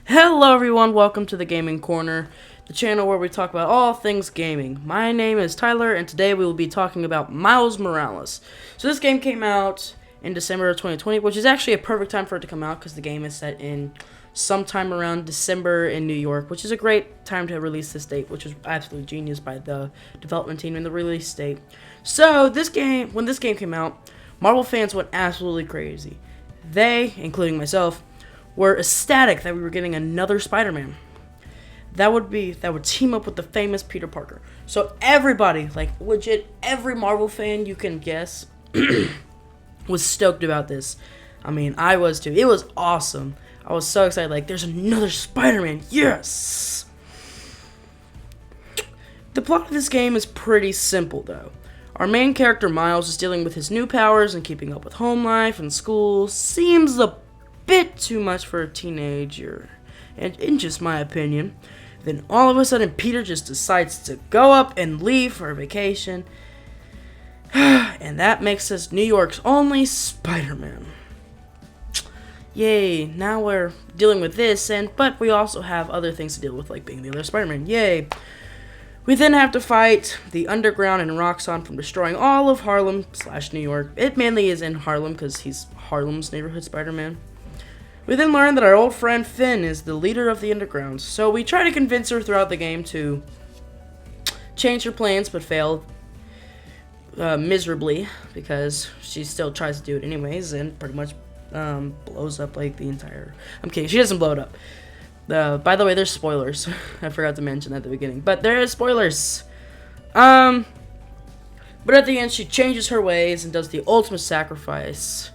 Hello everyone, welcome to the Gaming Corner, the channel where we talk about all things gaming. My name is Tyler, and today we will be talking about Miles Morales. So this game came out in December of 2020, which is actually a perfect time for it to come out because the game is set in sometime around December in New York, which is a great time to release this date, which was absolutely genius by the development team and the release date. So when this game came out, Marvel fans went absolutely crazy. They, including myself, were ecstatic that we were getting another Spider-Man. That would team up with the famous Peter Parker. So everybody, like legit every Marvel fan you can guess, was stoked about this. I mean, I was too. It was awesome. I was so excited. Like, there's another Spider-Man. Yes. The plot of this game is pretty simple, though. Our main character, Miles, is dealing with his new powers and keeping up with home life and school. Seems a bit too much for a teenager, and in just my opinion. Then all of a sudden Peter just decides to go up and leave for a vacation, and that makes us New York's only Spider-Man. Yay, now we're dealing with this, but we also have other things to deal with, like being the other Spider-Man. Yay. We then have to fight the Underground and Roxxon from destroying all of Harlem/New York. It mainly is in Harlem because he's Harlem's neighborhood Spider-Man. We then learn that our old friend Finn is the leader of the Underground, so we try to convince her throughout the game to change her plans, but fail miserably, because she still tries to do it anyways, and pretty much blows up like the entire... I'm kidding, she doesn't blow it up. By the way, there's spoilers. I forgot to mention at the beginning, but there is spoilers. But at the end, she changes her ways and does the ultimate sacrifice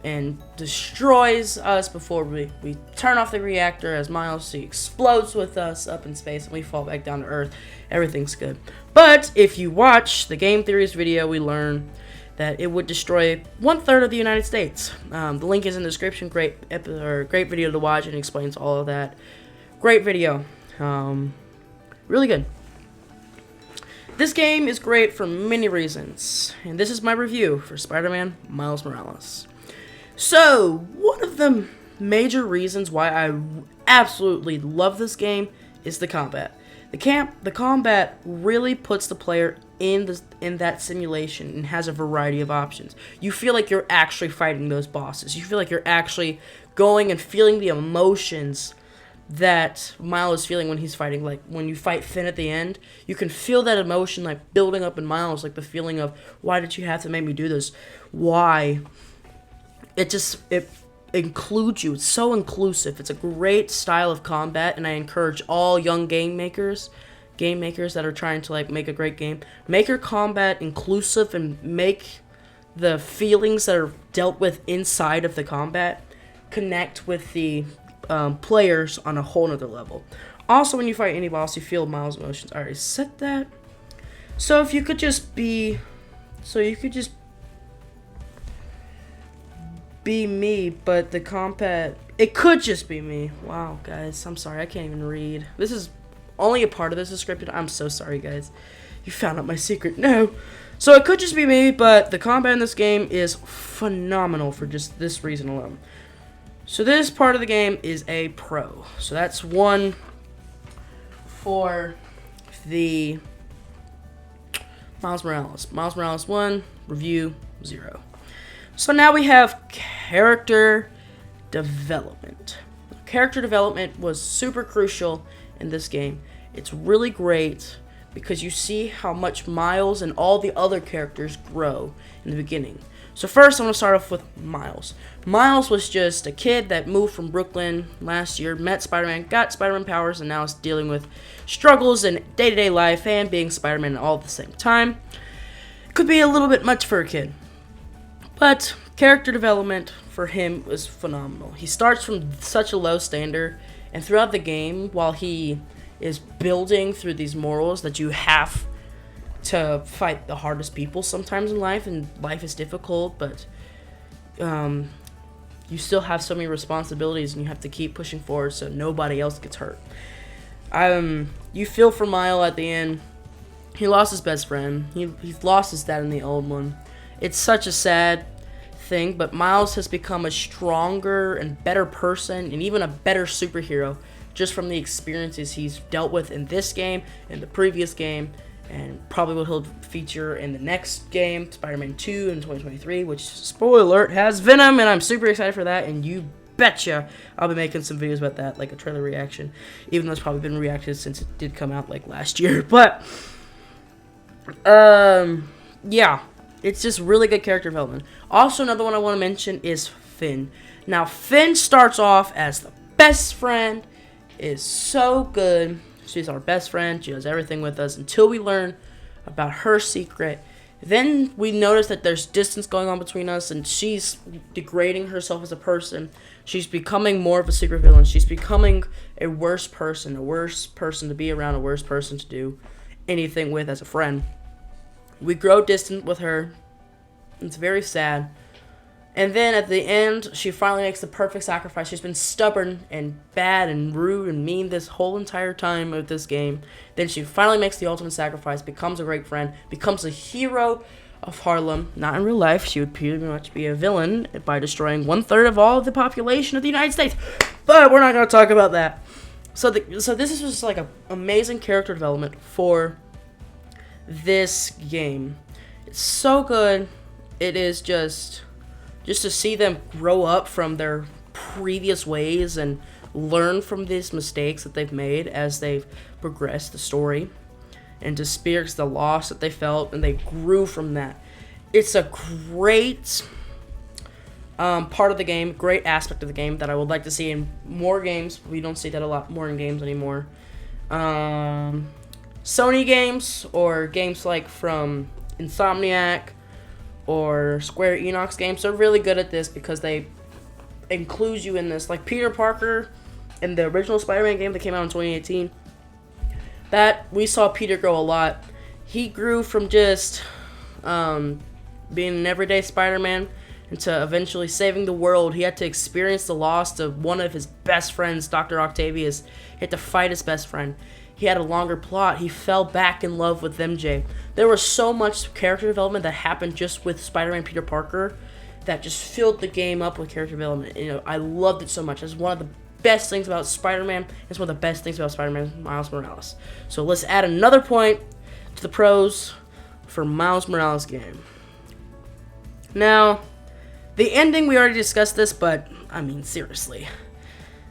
and destroys us before we turn off the reactor. As Miles, he explodes with us up in space and we fall back down to Earth. Everything's good. But if you watch the Game Theories video, we learn that it would destroy 1/3 of the United States. The link is in the description. Great video to watch, and explains all of that. Great video. Really good. This game is great for many reasons, and this is my review for Spider-Man Miles Morales. So, one of the major reasons why I absolutely love this game is the combat. The combat really puts the player in that simulation and has a variety of options. You feel like you're actually fighting those bosses. You feel like you're actually going and feeling the emotions that Miles is feeling when he's fighting. Like, when you fight Finn at the end, you can feel that emotion like building up in Miles, like the feeling of, why did you have to make me do this? Why? It includes you. It's so inclusive. It's a great style of combat, and I encourage all young game makers that are trying to like make a great game, make your combat inclusive and make the feelings that are dealt with inside of the combat connect with the players on a whole nother level. Also, when you fight any boss, you feel Miles' emotions. I already said that. So you could just be me, but the combat, it could just be me. Wow, guys, I'm sorry, I can't even read. This is only a part of this is scripted. I'm so sorry, guys. You found out my secret. No. So it could just be me, but the combat in this game is phenomenal for just this reason alone. So this part of the game is a pro. So that's one for the Miles Morales. Miles Morales 1, review 0. So now we have character development. Character development was super crucial in this game. It's really great because you see how much Miles and all the other characters grow in the beginning. So first, I'm going to start off with Miles. Miles was just a kid that moved from Brooklyn last year, met Spider-Man, got Spider-Man powers, and now is dealing with struggles in day-to-day life and being Spider-Man all at the same time. Could be a little bit much for a kid. But character development for him was phenomenal. He starts from such a low standard, and throughout the game, while he is building through these morals that you have to fight the hardest people sometimes in life, and life is difficult, but you still have so many responsibilities, and you have to keep pushing forward so nobody else gets hurt. You feel for Miles at the end. He lost his best friend. He lost his dad in the old one. It's such a sad thing, but Miles has become a stronger and better person and even a better superhero just from the experiences he's dealt with in this game, in the previous game, and probably what he'll feature in the next game, Spider-Man 2 in 2023, which, spoiler alert, has Venom, and I'm super excited for that, and you betcha I'll be making some videos about that, like a trailer reaction, even though it's probably been reacted since it did come out, like, last year, but, yeah, it's just really good character development. Also, another one I want to mention is Finn. Now, Finn starts off as the best friend, is so good. She's our best friend. She does everything with us until we learn about her secret. Then we notice that there's distance going on between us, and she's degrading herself as a person. She's becoming more of a secret villain. She's becoming a worse person to be around, a worse person to do anything with as a friend. We grow distant with her. It's very sad. And then at the end, she finally makes the perfect sacrifice. She's been stubborn and bad and rude and mean this whole entire time of this game. Then she finally makes the ultimate sacrifice, becomes a great friend, becomes a hero of Harlem. Not in real life. She would pretty much be a villain by destroying 1/3 of all of the population of the United States. But we're not going to talk about that. So this is just like an amazing character development for this game. It's so good. It is just to see them grow up from their previous ways and learn from these mistakes that they've made as they've progressed the story, and to experience the loss that they felt, and they grew from that. It's a great part of the game, great aspect of the game that I would like to see in more games. We don't see that a lot more in games anymore. Sony games, or games like from Insomniac or Square Enix games, are really good at this because they include you in this. Like Peter Parker in the original Spider-Man game that came out in 2018, that we saw Peter grow a lot. He grew from just being an everyday Spider-Man into eventually saving the world. He had to experience the loss of one of his best friends, Dr. Octavius. He had to fight his best friend. He had a longer plot. He fell back in love with MJ. There was so much character development that happened just with Spider-Man Peter Parker that just filled the game up with character development. You know, I loved it so much. It's one of the best things about Spider-Man. It's one of the best things about Spider-Man Miles Morales. So let's add another point to the pros for Miles Morales game. Now, the ending, we already discussed this, but I mean, seriously.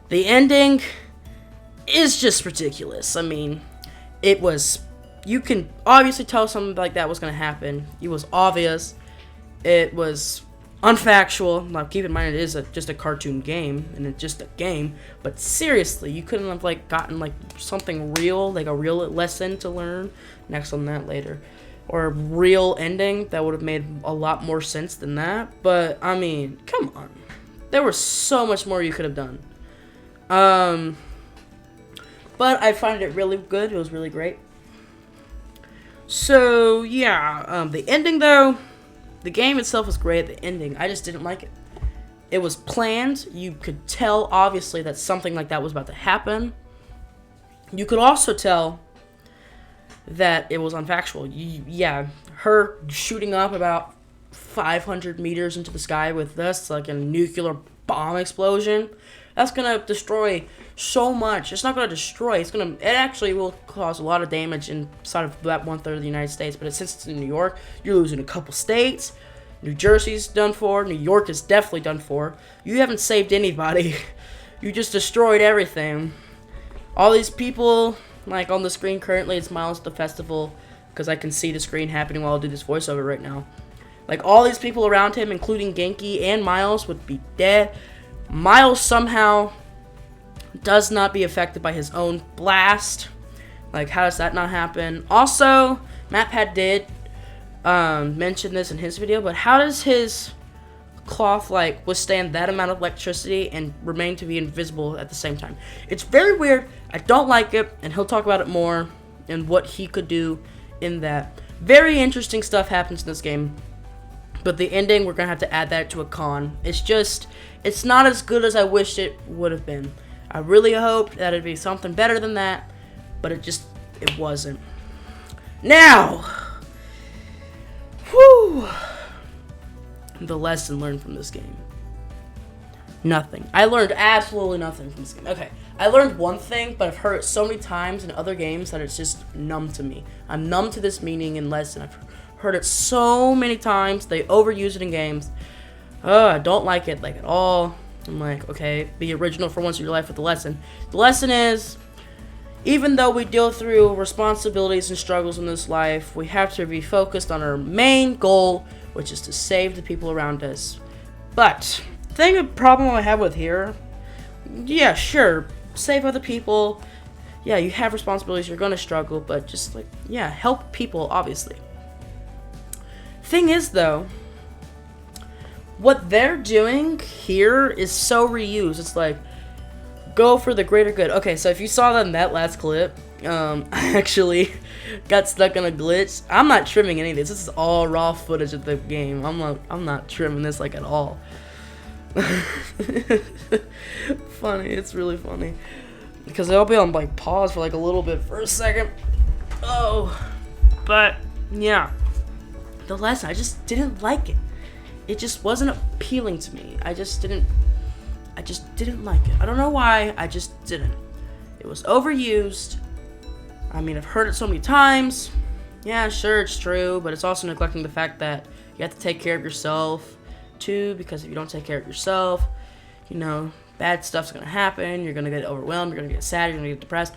The ending is just ridiculous. I mean, it was, you can obviously tell something like that was going to happen. It was obvious. It was unfactual. Now, keep in mind, it is just a cartoon game, and it's just a game. But seriously, you couldn't have like gotten like something real, like a real lesson to learn. Next on that later, or a real ending that would have made a lot more sense than that. But I mean, come on, there was so much more you could have done. But I find it really good. It was really great. So yeah, the ending though. The game itself was great. The ending, I just didn't like it. It was planned. You could tell, obviously, that something like that was about to happen. You could also tell that it was unfactual. Yeah, her shooting up about 500 meters into the sky with this, like a nuclear bomb explosion, that's going to destroy so much. It's not going to destroy. It actually will cause a lot of damage inside of that 1/3 of the United States. But since it's in New York, you're losing a couple states. New Jersey's done for. New York is definitely done for. You haven't saved anybody. You just destroyed everything. All these people, like on the screen currently, it's Miles at the festival, because I can see the screen happening while I do this voiceover right now. Like all these people around him, including Genki and Miles, would be dead. Miles somehow does not be affected by his own blast. Like, how does that not happen? Also, MatPat did mention this in his video, but how does his cloth like withstand that amount of electricity and remain to be invisible at the same time? It's very weird. I don't like it, and he'll talk about it more and what he could do in that. Very interesting stuff happens in this game. But the ending, we're going to have to add that to a con. It's not as good as I wished it would have been. I really hoped that it'd be something better than that, but it wasn't. Now, whew. the lesson learned from this game? Nothing. I learned absolutely nothing from this game. Okay, I learned one thing, but I've heard it so many times in other games that it's just numb to me. I'm numb to this meaning and lesson. I've heard it so many times. They overuse it in games. I don't like it, like, at all. I'm like, okay, be original for once in your life with the lesson. The lesson is, even though we deal through responsibilities and struggles in this life, we have to be focused on our main goal, which is to save the people around us. But the problem I have with here, yeah, sure, save other people. Yeah, you have responsibilities, you're gonna struggle, but just, like, yeah, help people, obviously. Thing is, though, what they're doing here is so reused. It's like, go for the greater good. Okay, so if you saw that in that last clip, I actually got stuck in a glitch. I'm not trimming any of this. This is all raw footage of the game. I'm not trimming this, like, at all. Funny, it's really funny. Because I'll be on, like, pause for, like, a little bit for a second. Oh, but yeah, the lesson, I just didn't like it. It just wasn't appealing to me. I just didn't like it. I don't know why, I just didn't. It was overused. I mean, I've heard it so many times. Yeah, sure, it's true, but it's also neglecting the fact that you have to take care of yourself, too, because if you don't take care of yourself, you know, bad stuff's gonna happen, you're gonna get overwhelmed, you're gonna get sad, you're gonna get depressed.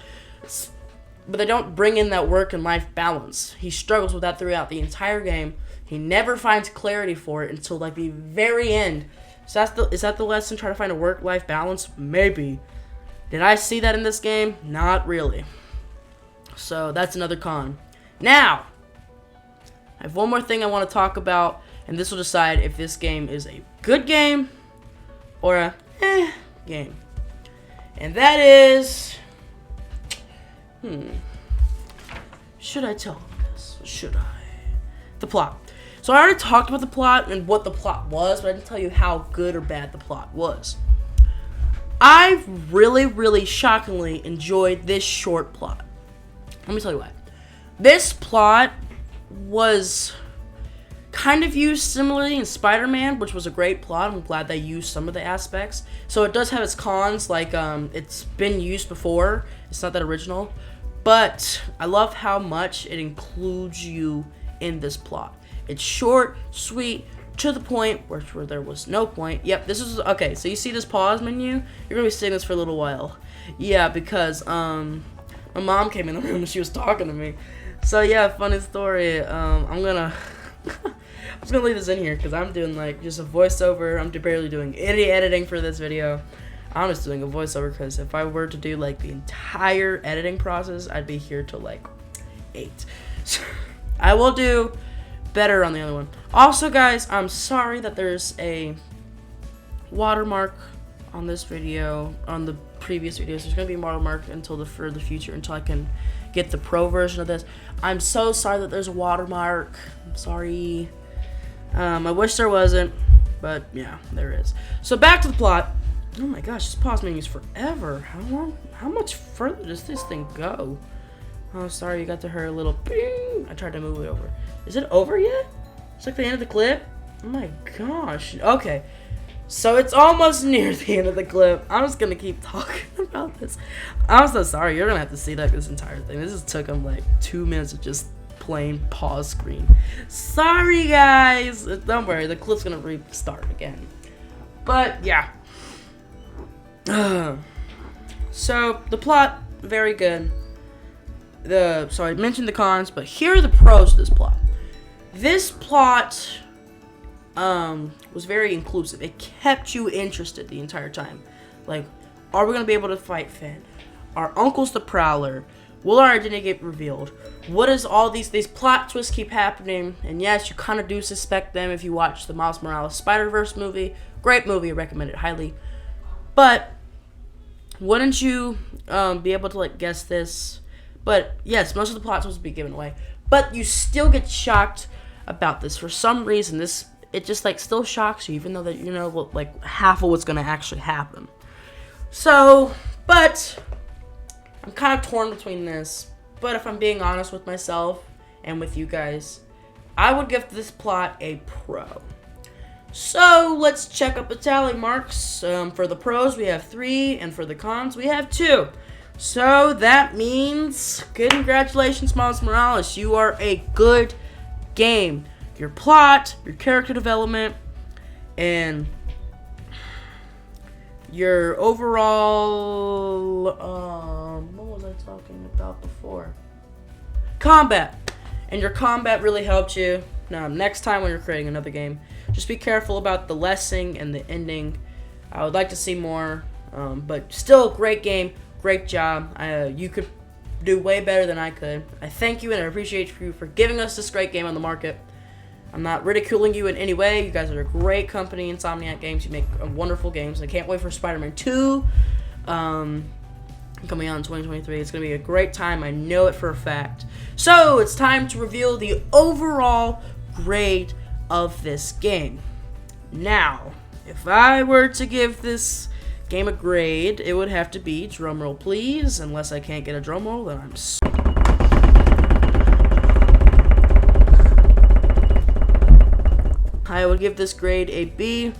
But they don't bring in that work and life balance. He struggles with that throughout the entire game. He never finds clarity for it until, like, the very end. So is that the lesson? Try to find a work-life balance? Maybe. Did I see that in this game? Not really. So that's another con. Now, I have one more thing I want to talk about, and this will decide if this game is a good game or a game. And that is, should I tell them this? Should I? The plot. So I already talked about the plot and what the plot was, but I didn't tell you how good or bad the plot was. I really, really shockingly enjoyed this short plot. Let me tell you why. This plot was kind of used similarly in Spider-Man, which was a great plot. I'm glad they used some of the aspects. So it does have its cons, like, it's been used before. It's not that original. But I love how much it includes you in this plot. It's short, sweet, to the point, where there was no point. Yep, this is, okay, so you see this pause menu? You're gonna be seeing this for a little while. Yeah, because, my mom came in the room and she was talking to me. So yeah, funny story. I'm just gonna leave this in here because I'm doing, like, just a voiceover. I'm barely doing any editing for this video. I'm just doing a voiceover because if I were to do, like, the entire editing process, I'd be here till, like, 8. So I will do better on the other one. Also, guys, I'm sorry that there's a watermark on this video, on the previous videos. There's gonna be a watermark until the future, until I can get the pro version of this. I'm so sorry that there's a watermark. I'm sorry. I wish there wasn't, but yeah, there is. So back to the plot. Oh my gosh, this pause menu is forever. How much further does this thing go? Oh, sorry, you got to hear a little ping. I tried to move it over. Is it over yet? It's like the end of the clip? Oh my gosh. Okay. So it's almost near the end of the clip. I'm just gonna keep talking about this. I'm so sorry. You're gonna have to see, like, this entire thing. This just took them, like, 2 minutes of just plain pause screen. Sorry, guys. Don't worry. The clip's gonna restart again. But, yeah. So, the plot, very good. So I mentioned the cons, but here are the pros to this plot. This plot was very inclusive. It kept you interested the entire time. Like, are we gonna be able to fight Finn? Are Uncle's the Prowler? Will our identity get revealed? What is all these plot twists keep happening? And yes, you kind of do suspect them if you watch the Miles Morales Spider-Verse movie. Great movie, I recommend it highly. But wouldn't you be able to, like, guess this? But yes, most of the plot twists will be given away. But you still get shocked about this. For some reason, it just, like, still shocks you, even though that you know, like, half of what's gonna actually happen. So, but I'm kind of torn between this. But if I'm being honest with myself and with you guys, I would give this plot a pro. So let's check up the tally marks. For the pros, we have 3, and for the cons, we have 2. So that means, congratulations, Miles Morales. You are a good game. Your plot, your character development, and your overall, what was I talking about before? Combat. And your combat really helped you. Now, next time when you're creating another game, just be careful about the lesson and the ending. I would like to see more, but still, great game, great job. You could do way better than I could. I thank you and I appreciate you for giving us this great game on the market. I'm not ridiculing you in any way. You guys are a great company, Insomniac Games. You make wonderful games. I can't wait for Spider-Man 2 coming out in 2023. It's going to be a great time. I know it for a fact. So, it's time to reveal the overall grade of this game. Now, if I were to give this game a grade, it would have to be, drumroll please, unless I can't get a drumroll, then I'm I would give this grade a B.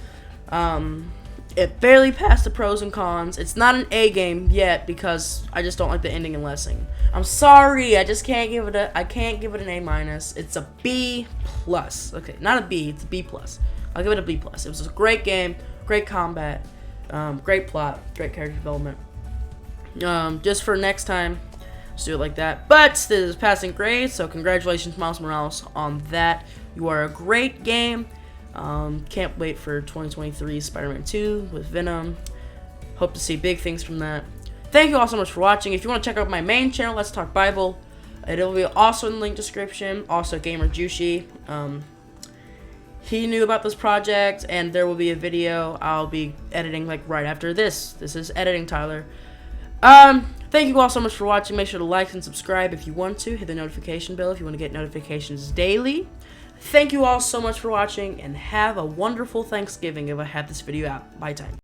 It barely passed the pros and cons. It's not an A game yet because I just don't like the ending and lesson. I'm sorry, I just can't give it I can't give it an A minus. It's a B plus. Okay, not a B, it's a B plus. I'll give it a B plus. It was a great game, great combat, great plot, great character development. Just for next time, let's do it like that. But this is passing grade, so congratulations, Miles Morales, on that. You are a great game. Can't wait for 2023 Spider-Man 2 with Venom. Hope to see big things from that. Thank you all so much for watching. If you want to check out my main channel, Let's Talk Bible, it'll be also in the link description. Also, Gamer Juicy. He knew about this project, and there will be a video I'll be editing like right after this. This is editing Tyler. Thank you all so much for watching. Make sure to like and subscribe if you want to. Hit the notification bell if you want to get notifications daily. Thank you all so much for watching, and have a wonderful Thanksgiving if I have this video out by time.